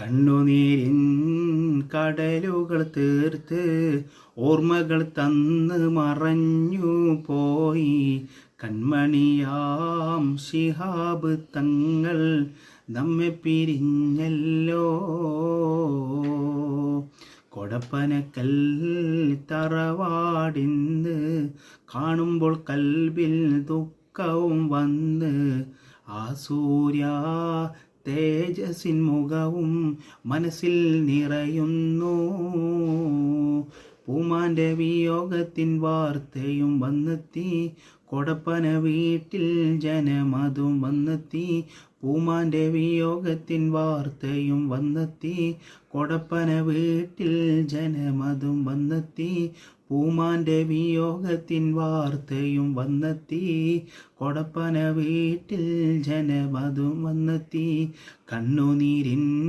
കണ്ണുനീരിൻ കടലുകൾ തീർത്ത് ഓർമ്മകൾ തന്ന് മറഞ്ഞു പോയി. കൺമണിയാം ശിഹാബ് തങ്ങൾ നമ്മെ പിരിഞ്ഞല്ലോ. കൊടപ്പനക്കൽ തറവാടിന്ന് കാണുമ്പോൾ കൽബിൽ ദുഃഖവും വന്ന് ആ സൂര്യ തേജസ്സിൻ മുഖവും മനസ്സിൽ നിറയുന്നു. പൂമാൻ്റെ വിയോഗത്തിൻ വാർത്തയും വന്നെത്തി, കൊടപ്പന വീട്ടിൽ ജനമതും വന്നെത്തി. പൂമാൻ്റെ വിയോഗത്തിൻ വാർത്തയും വന്നെത്തി, കൊടപ്പന വീട്ടിൽ ജനമതും വന്നെത്തി. പൂമാൻ്റെ വിയോഗത്തിൻ വാർത്തയും വന്നെത്തി, കൊടപ്പന വീട്ടിൽ ജനമതും വന്നെത്തി. കണ്ണുനീരിൻ